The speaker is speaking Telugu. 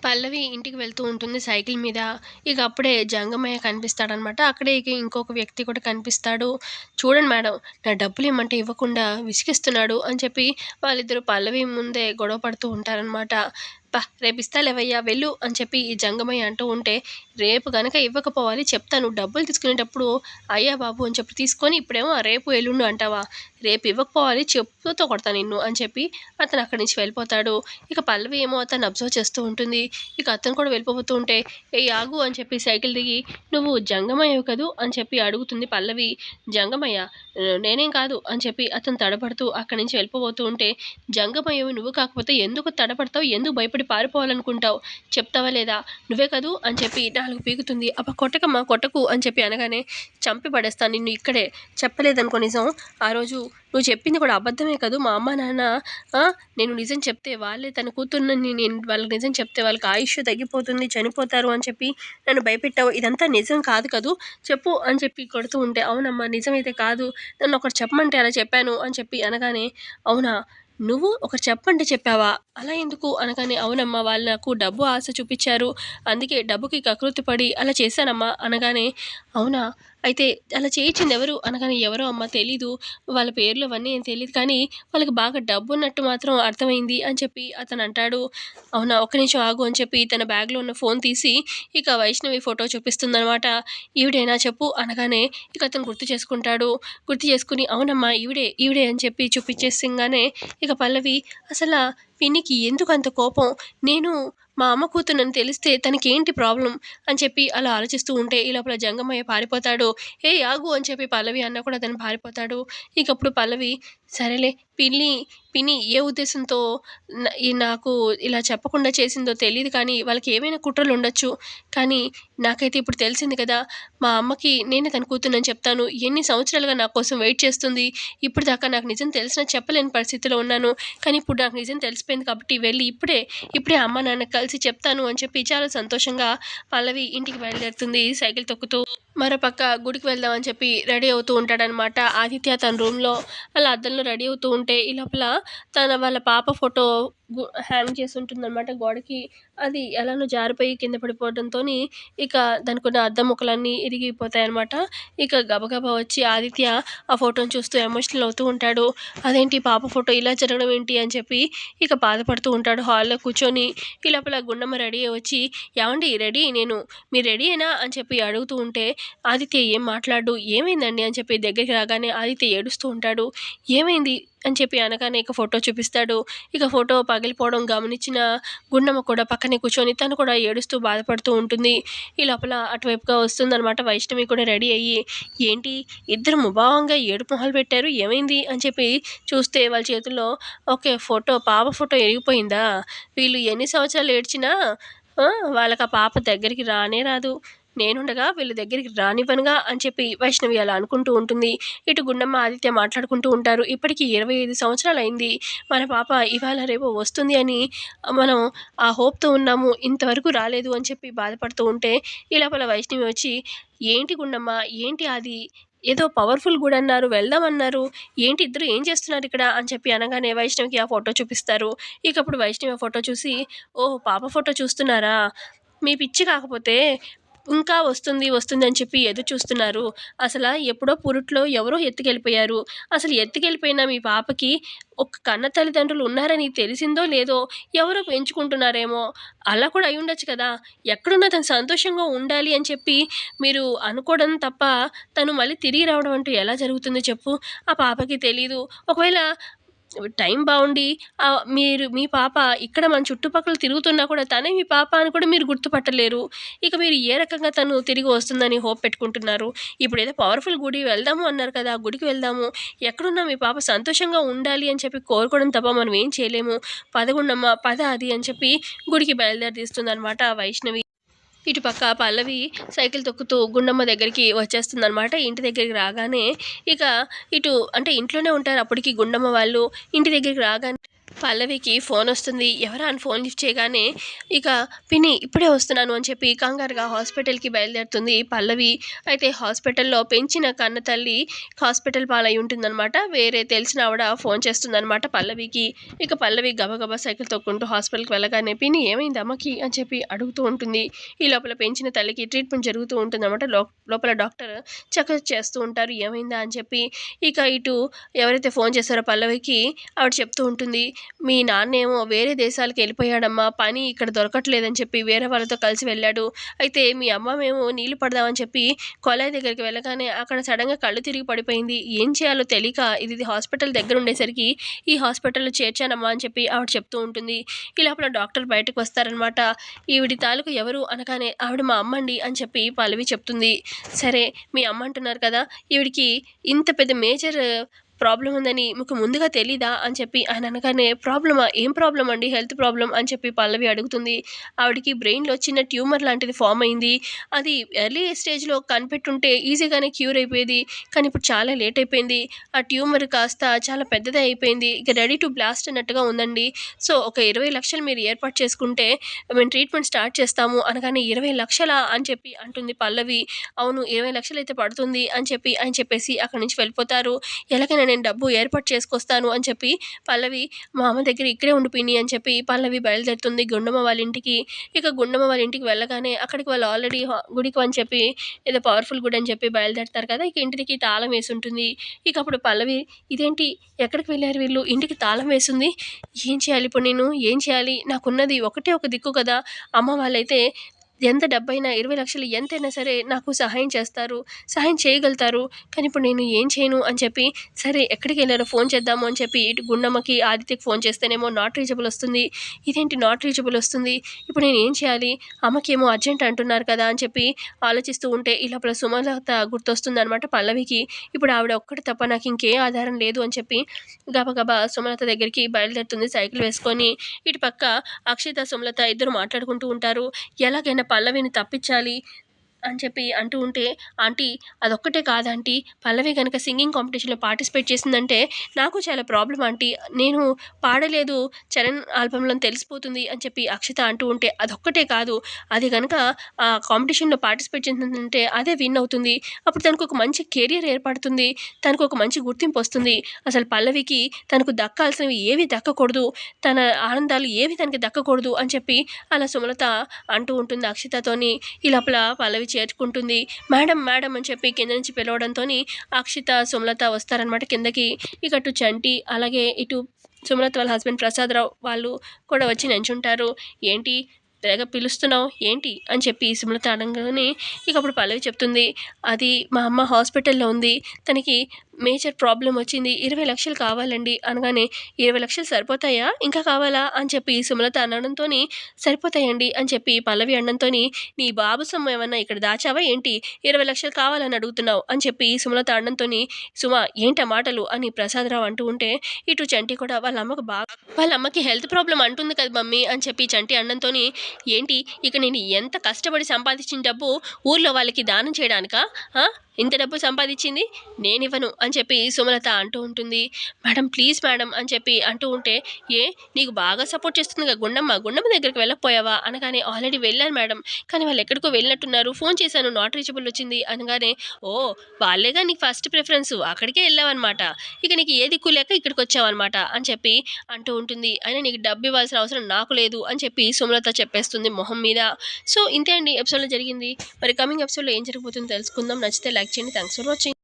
పల్లవి ఇంటికి వెళ్తూ ఉంటుంది సైకిల్ మీద. ఇక అప్పుడే జంగమయ్య కనిపిస్తాడనమాట. అక్కడే ఇక ఇంకొక వ్యక్తి కూడా కనిపిస్తాడు. "చూడండి మేడం, నా డబ్బులు ఇమ్మంటే ఇవ్వకుండా విసిగిస్తున్నాడు" అని చెప్పి వాళ్ళిద్దరూ పల్లవి ముందే గొడవ పడుతూ ఉంటారనమాట. రేపిస్తాలేవయ్యా వెళ్ళు" అని చెప్పి ఈ జంగమయ్య అంటూ ఉంటే, "రేపు గనక ఇవ్వకపోవాలి చెప్తాను. డబ్బులు తీసుకునేటప్పుడు అయ్యా బాబు అని చెప్పి తీసుకొని ఇప్పుడేమో రేపు ఎల్లుండు అంటావా? రేపు ఇవ్వకపోవాలి చెప్పుతో కొడతా నిన్ను" అని చెప్పి అతను అక్కడి నుంచి వెళ్ళిపోతాడు. ఇక పల్లవి ఏమో అతన్ని అబ్జర్వ్ చేస్తూ ఉంటుంది. ఇక అతను కూడా వెళ్ళిపోతూ ఉంటే, "ఏయ్ ఆగు" అని చెప్పి సైకిల్ దిగి, "నువ్వు జంగమయ్యవి కదూ" అని చెప్పి అడుగుతుంది పల్లవి. "జంగమయ్య? నేనేం కాదు" అని చెప్పి అతను తడబడుతూ అక్కడి నుంచి వెళ్ళిపోతూ ఉంటే, "జంగమయ్యవి నువ్వు కాకపోతే ఎందుకు తడబడతావు? ఎందుకు భయపడి పారిపోవాలనుకుంటావు? చెప్తావా లేదా? నువ్వే కదూ" అని చెప్పి 4 పీకుతుంది. "అబ్బా కొట్టకమ్మా కొట్టకు" అని చెప్పి అనగానే, "చంపి పడేస్తాను నిన్ను ఇక్కడే. చెప్పలేదనుకో నిజం, ఆ రోజు నువ్వు చెప్పింది కూడా అబద్ధమే కదూ. మా అమ్మ నాన్న నేను నిజం చెప్తే వాళ్ళే తన కూతుర్నని నేను వాళ్ళకి నిజం చెప్తే వాళ్ళకి ఆయుష్ తగ్గిపోతుంది, చనిపోతారు అని చెప్పి నన్ను భయపెట్టావు. ఇదంతా నిజం కాదు కదూ, చెప్పు" అని చెప్పి కొడుతూ ఉంటే, "అవునమ్మా నిజమైతే కాదు. నన్ను ఒకటి చెప్పమంటే అలా చెప్పాను" అని చెప్పి అనగానే, "అవునా? నువ్వు ఒకరు చెప్పంటే చెప్పావా? అలా ఎందుకు?" అనగానే, "అవునమ్మా వాళ్ళు నాకు డబ్బు ఆశ చూపిచ్చారు. అందుకే డబ్బుకి కకృతి పడి అలా చేశానమ్మా" అనగానే, "అవునా? అయితే అలా చేయించింది ఎవరు?" అనగానే, "ఎవరో అమ్మ తెలీదు. వాళ్ళ పేర్లు అవన్నీ ఏం తెలీదు కానీ వాళ్ళకి బాగా డబ్బున్నట్టు మాత్రం అర్థమైంది" అని చెప్పి అతను అంటాడు. "అవునా? ఒక్క నిమిషం ఆగు" అని చెప్పి తన బ్యాగ్‌లో ఉన్న ఫోన్ తీసి ఇక వైష్ణవి ఫోటో చూపిస్తుందనమాట. "ఈవిడేనా చెప్పు" అనగానే ఇక అతను గుర్తు చేసుకుంటాడు. గుర్తు చేసుకొని, "అవునమ్మా ఈవిడే, ఈవిడే" అని చెప్పి చూపిచ్చేసింగానే ఇక పల్లవి, "అసలా పిన్నికి ఎందుకంత కోపం? నేను మా అమ్మ కూతురునని తెలిస్తే తనకేంటి ప్రాబ్లమ్" అని చెప్పి అలా ఆలోచిస్తూ ఉంటే ఈ లోపల జంగమయ్య పారిపోతాడు. "ఏయ్ ఆగు" అని చెప్పి పల్లవి అన్నా కూడా అతను పారిపోతాడు. ఇకప్పుడు పల్లవి, "సరేలే పిన్ని ఏ ఉద్దేశంతో నాకు ఇలా చెప్పకుండా చేసిందో తెలీదు కానీ వాళ్ళకి ఏమైనా కుట్రలుండొచ్చు. కానీ నాకైతే ఇప్పుడు తెలిసింది కదా! మా అమ్మకి నేనే తన కూతురినని చెప్తాను. ఎన్ని సంవత్సరాలుగా నా కోసం వెయిట్ చేస్తుంది. ఇప్పటిదాకా నాకు నిజం తెలిసినా చెప్పలేని పరిస్థితిలో ఉన్నాను. కానీ ఇప్పుడు నాకు నిజం తెలిసిపోయింది కాబట్టి వెళ్ళి ఇప్పుడే అమ్మ నాన్నకి కలిసి చెప్తాను" అని చెప్పి చాలా సంతోషంగా పల్లవి ఇంటికి బయలుదేరుతుంది సైకిల్ తొక్కుతూ. మరోపక్క గుడికి వెళ్దాం అని చెప్పి రెడీ అవుతూ ఉంటాడనమాట ఆదిత్య తన రూమ్‌లో. అలా అద్దంలో రెడీ అవుతూ ఉంటే ఈ లోపల వాళ్ళ పాప ఫోటో హ్యాంగ్ చేసి ఉంటుందనమాట గోడకి. అది ఎలానో జారిపోయి కింద పడిపోవడంతోని ఇక దానికున్న అద్దం ముక్కలన్నీ ఇరిగిపోతాయనమాట. ఇక గబగబా వచ్చి ఆదిత్య ఆ ఫోటోని చూస్తూ ఎమోషనల్ అవుతూ ఉంటాడు. "అదేంటి పాప ఫోటో ఇలా జరగడం ఏంటి" అని చెప్పి ఇక బాధపడుతూ ఉంటాడు హాల్‌లో కూర్చొని. ఈ లోపల గుండమ్మ రెడీ అయ్యి వచ్చి, "ఏవండీ రెడీ నేను. మీరు రెడీయేనా" అని చెప్పి అడుగుతూ ఉంటే ఆదిత్య ఏం మాట్లాడడు. "ఏమైందండి" అని చెప్పి దగ్గరికి రాగానే ఆదిత్య ఏడుస్తూ ఉంటాడు. "ఏమైంది" అని చెప్పి అనగానే ఇక ఫోటో చూపిస్తాడు. ఇక ఫోటో పగిలిపోవడం గమనించిన గుండమ్మ కూడా పక్కనే కూర్చొని తను కూడా ఏడుస్తూ బాధపడుతూ ఉంటుంది. ఈ లోపల అటువైపుగా వస్తుందనమాట వైష్ణవి కూడా రెడీ అయ్యి, "ఏంటి ఇద్దరు ముభావంగా ఏడుపు మొహాలు పెట్టారు, ఏమైంది" అని చెప్పి చూస్తే వాళ్ళ చేతుల్లో ఓకే ఫోటో పాప ఫోటో ఇరిగిపోయిందా? వీళ్ళు ఎన్ని సంవత్సరాలు ఏడ్చినా ఆ! వాళ్ళకి ఆ పాప దగ్గరికి రానే రాదు. నేనుండగా వీళ్ళ దగ్గరికి రానివ్వనుగా అని చెప్పి వైష్ణవి అలా అనుకుంటూ ఉంటుంది. ఇటు గుండమ్మ, ఆదిత్య మాట్లాడుకుంటూ ఉంటారు. ఇప్పటికి 25 సంవత్సరాలయింది. మన పాప ఇవాళ రేపో వస్తుంది అని మనం ఆ హోప్‌తో ఉన్నాము. ఇంతవరకు రాలేదు అని చెప్పి బాధపడుతూ ఉంటే, ఈ లోపల వైష్ణవి వచ్చి, "ఏంటి గుండమ్మ? ఏంటి ఆది? ఏదో పవర్‌ఫుల్ గుడన్నారు, వెళ్దామన్నారు. ఏంటి ఇద్దరు ఏం చేస్తున్నారిక్కడ" అని చెప్పి అనగానే వైష్ణవికి ఆ ఫోటో చూపిస్తారు. ఇకప్పుడు వైష్ణవి ఆ ఫోటో చూసి, "ఓహ్! పాప ఫోటో చూస్తున్నారా? మీ పిచ్చి కాకపోతే ఇంకా వస్తుంది, వస్తుంది అని చెప్పి ఎదురు చూస్తున్నారు. అసల ఎప్పుడో పురిట్లో ఎవరో ఎత్తుకెళ్ళిపోయారు. అసలు ఎత్తుకెళ్ళిపోయిన మీ పాపకి ఒక కన్న తల్లిదండ్రులు ఉన్నారని తెలిసిందో లేదో ఎవరో పెంచుకుంటున్నారేమో! అలా కూడా అయ్యుండొచ్చు కదా! ఎక్కడున్నా తను సంతోషంగా ఉండాలి అని చెప్పి మీరు అనుకోవడం తప్ప తను మళ్ళీ తిరిగి రావడం అంటూ ఎలా జరుగుతుంది చెప్పు? ఆ పాపకి తెలీదు. ఒకవేళ టైం బావుండి మీ పాప ఇక్కడ మన చుట్టుపక్కల తిరుగుతున్నా కూడా తనే మీ పాప అని కూడా మీరు గుర్తుపట్టలేరు. ఇక మీరు ఏ రకంగా తను తిరిగి వస్తుందని హోప్ పెట్టుకుంటున్నారు. ఇప్పుడేదో పవర్‌ఫుల్ గుడి వెళ్దాము అన్నారు కదా! ఆ గుడికి వెళ్దాము. ఎక్కడున్నా మీ పాప సంతోషంగా ఉండాలి అని చెప్పి కోరుకోవడం తప్ప మనం ఏం చేయలేము. పద గుండమ్మ పద అది అని చెప్పి గుడికి బయలుదేరి తీస్తుందనమాట వైష్ణవి. ఇటుపక్క పల్లవి సైకిల్ తొక్కుతూ గుండమ్మ దగ్గరికి వచ్చేస్తుందనమాట. ఇంటి దగ్గరికి రాగానే ఇక ఇటు అంటే ఇంట్లోనే ఉంటారు అప్పటికి గుండమ్మ వాళ్ళు. ఇంటి దగ్గరికి రాగానే పల్లవికి ఫోనొస్తుంది. ఎవరా అని ఫోన్ లిఫ్ట్ చేయగానే, ఇక పిన్ని ఇప్పుడే వస్తున్నాను అని చెప్పి కంగారుగా హాస్పిటల్‌కి బయలుదేరుతుంది పల్లవి. అయితే హాస్పిటల్‌లో పెంచిన కన్న తల్లి హాస్పిటల్ పాలై ఉంటుందనమాట. వేరే తెలిసిన ఆవిడ ఫోన్ చేస్తుందనమాట పల్లవికి. ఇక పల్లవి గబగబా సైకిల్ తొక్కుంటూ హాస్పిటల్‌కి వెళ్ళగానే, పిన్ని ఏమైంది అమ్మకి అని చెప్పి అడుగుతూ ఉంటుంది. ఈ లోపల పెంచిన తల్లికి ట్రీట్మెంట్ జరుగుతూ ఉంటుందనమాట. లోపల డాక్టర్ చెకప్ చేస్తూ ఉంటారు ఏమైందా అని చెప్పి. ఇక ఇటు ఎవరైతే ఫోన్ చేశారో పల్లవికి ఆవిడ చెప్తూ ఉంటుంది. మీ నాన్నేమో వేరే దేశాలకు వెళ్ళిపోయాడమ్మా, పని ఇక్కడ దొరకట్లేదని చెప్పి వేరే వాళ్ళతో కలిసి వెళ్ళాడు. అయితే మీ అమ్మమేమో నీళ్లు పడదామని చెప్పి కొళాయి దగ్గరికి వెళ్ళగానే అక్కడ సడన్గా కళ్ళు తిరిగి పడిపోయింది. ఏం చేయాలో తెలియక ఇది హాస్పిటల్ దగ్గర ఉండేసరికి ఈ హాస్పిటల్‌లో చేర్చానమ్మా అని చెప్పి ఆవిడ చెప్తూ ఉంటుంది. ఈ లోపల డాక్టర్ బయటకు వస్తారనమాట. ఈవిడి తాలూకు ఎవరు అనగానే ఆవిడ మా అమ్మండి అని చెప్పి పల్లవి చెప్తుంది. సరే మీ అమ్మ అంటున్నారు కదా, ఈవిడికి ఇంత పెద్ద మేజర్ ప్రాబ్లమ్ ఉందని మీకు ముందుగా తెలీదా అని చెప్పి ఆయన అనగానే, ప్రాబ్లమా? ఏం ప్రాబ్లమ్ అండి? హెల్త్ ప్రాబ్లమ్ అని చెప్పి పల్లవి అడుగుతుంది. ఆవిడకి బ్రెయిన్‌లో చిన్న ట్యూమర్ లాంటిది ఫార్మ్ అయింది. అది ఎర్లీ స్టేజ్‌లో కనిపెట్టుంటే ఈజీగానే క్యూర్ అయిపోయేది. కానీ ఇప్పుడు చాలా లేట్ అయిపోయింది. ఆ ట్యూమర్ కాస్త చాలా పెద్దదే అయిపోయింది. ఇక రెడీ టు బ్లాస్ట్ అన్నట్టుగా ఉందండి. సో ఒక 20,00,000 మీరు ఏర్పాటు చేసుకుంటే మేము ట్రీట్మెంట్ స్టార్ట్ చేస్తాము అనగానే, 20,00,000 అని చెప్పి అంటుంది పల్లవి. అవును 20,00,000 అయితే పడుతుంది అని చెప్పి ఆయన చెప్పేసి అక్కడి నుంచి వెళ్ళిపోతారు. ఎలాగైనా నేను డబ్బు ఏర్పాటు చేసుకొస్తాను అని చెప్పి పల్లవి, మా అమ్మ దగ్గర ఇక్కడే ఉండు పిన్ని అని చెప్పి పల్లవి బయలుదేరుతుంది గుండమ్మ వాళ్ళ ఇంటికి. ఇక గుండమ్మ వాళ్ళ ఇంటికి వెళ్ళగానే అక్కడికి వాళ్ళు ఆల్రెడీ గుడికి అని చెప్పి ఏదో పవర్ఫుల్ గుడి అని చెప్పి బయలుదేరుతారు కదా, ఇక ఇంటికి తాళం వేసి ఉంటుంది. ఇక అప్పుడు పల్లవి, ఇదేంటి ఎక్కడికి వెళ్ళారు వీళ్ళు, ఇంటికి తాళం వేసింది, ఏం చేయాలి ఇప్పుడు నేను, ఏం చేయాలి, నాకున్నది ఒకటే ఒక దిక్కు కదా, అమ్మ వాళ్ళైతే ఎంత డబ్బైనా 20,00,000 ఎంతైనా సరే నాకు సహాయం చేస్తారు, సహాయం చేయగలుగుతారు. కానీ ఇప్పుడు నేను ఏం చేయను అని చెప్పి, సరే ఎక్కడికెళ్లారో ఫోన్ చేద్దాము అని చెప్పి ఇటు గుండమ్మకి, ఆదిత్యకి ఫోన్ చేస్తేనేమో నాట్ రీచబుల్ వస్తుంది. ఇదేంటి నాట్ రీచబుల్ వస్తుంది, ఇప్పుడు నేను ఏం చేయాలి, అమ్మకేమో అర్జెంట్ అంటున్నారు కదా అని చెప్పి ఆలోచిస్తూ ఉంటే ఈ లోపల సుమలత గుర్తొస్తుందనమాట పల్లవికి. ఇప్పుడు ఆవిడ ఒక్కటి తప్ప నాకు ఇంకే ఆధారం లేదు అని చెప్పి గబగబా సుమలత దగ్గరికి బయలుదేరుతుంది సైకిల్ వేసుకొని. ఇటు పక్క అక్షిత, సుమలత ఇద్దరు మాట్లాడుకుంటూ ఉంటారు. ఎలాగైనా పల్లవిని తప్పించాలి అని చెప్పి అంటూ ఉంటే, ఆంటీ అదొక్కటే కాదు ఆంటీ, పల్లవి గనక సింగింగ్ కాంపిటీషన్‌లో పార్టిసిపేట్ చేసిందంటే నాకు చాలా ప్రాబ్లమ్ ఆంటీ. నేను పాడలేదు చరణ్ ఆల్బమ్‌లో అని తెలిసిపోతుంది అని చెప్పి అక్షిత అంటూ ఉంటే, అదొక్కటే కాదు, అది గనక ఆ కాంపిటీషన్‌లో పార్టిసిపేట్ చేసిందంటే అదే విన్ అవుతుంది. అప్పుడు తనకు ఒక మంచి కెరియర్ ఏర్పడుతుంది. తనకు ఒక మంచి గుర్తింపు వస్తుంది. అసలు పల్లవికి తనకు దక్కాల్సినవి ఏవి దక్కకూడదు. తన ఆనందాలు ఏవి తనకి దక్కకూడదు అని చెప్పి అలా సుమలత అంటూ ఉంటుంది అక్షితతోని. ఈ లోపల పల్లవి చేర్చుకుంటుంది. మేడం మేడం అని చెప్పి కింద నుంచి పిలవడంతోని అక్షిత, సుమలత వస్తారనమాట కిందకి. ఇక అటు చంటి అలాగే ఇటు సుమలత వాళ్ళ హస్బెండ్ ప్రసాదరావు వాళ్ళు కూడా వచ్చి నించుంటారు. ఏంటి తెగ పిలుస్తున్నావు ఏంటి అని చెప్పి సుమలత అడగగానే, ఇక అప్పుడు పల్లవి చెప్తుంది, అది మా అమ్మ హాస్పిటల్‌లో ఉంది, తనకి మేజర్ ప్రాబ్లమ్ వచ్చింది, 20,00,000 కావాలండి అనగానే, 20,00,000 సరిపోతాయా ఇంకా కావాలా అని చెప్పి సుమలత అనడంతోని, సరిపోతాయండి అని చెప్పి పల్లవి అనడంతోని, నీ బాబు సొమ్ము ఏమన్నా ఇక్కడ దాచావా ఏంటి, 20,00,000 కావాలని అడుగుతున్నావు అని చెప్పి సుమలత అనడంతోని, సుమ ఏంటా మాటలు అని ప్రసాదరావు అంటూ ఉంటే, ఇటు చంటి కూడా వాళ్ళ అమ్మకి హెల్త్ ప్రాబ్లమ్ అంటుంది కదా మమ్మీ అని చెప్పి చంటి అనడంతోని, ఏంటి ఇక నేను ఎంత కష్టపడి సంపాదించిన డబ్బు ఊర్లో వాళ్ళకి దానం చేయడానికా, ఇంత డబ్బు సంపాదించింది నేనివ్వను అని చెప్పి సుమలత అంటూ ఉంటుంది. మేడం ప్లీజ్ మేడం అని చెప్పి అంటూ ఉంటే, ఏ నీకు బాగా సపోర్ట్ చేస్తుందిగా గుండమ్మ దగ్గరికి వెళ్ళకపోయావా అనగానే, ఆల్రెడీ వెళ్ళాను మేడం, కానీ వాళ్ళు ఎక్కడికో వెళ్ళినట్టున్నారు, ఫోన్ చేశాను నాట్ రీచబుల్ వచ్చింది అనగానే, ఓ వాళ్ళేగా నీకు ఫస్ట్ ప్రిఫరెన్స్, అక్కడికే వెళ్ళావన్నమాట, ఇక నీకు ఏ దిక్కు లేక ఇక్కడికి వచ్చావన్నమాట అని చెప్పి అంటూ ఉంటుంది. అయినా నీకు డబ్బు ఇవ్వాల్సిన అవసరం నాకు లేదు అని చెప్పి సుమలత చెప్పేస్తుంది మొహం మీద. సో ఇంతే అండి ఎపిసోడ్లో జరిగింది. మరి కమింగ్ ఎపిసోడ్లో ఏం జరగబోతుందో తెలుసుకుందాం. నచ్చితే లైక్ చేయండి. Thanks for watching.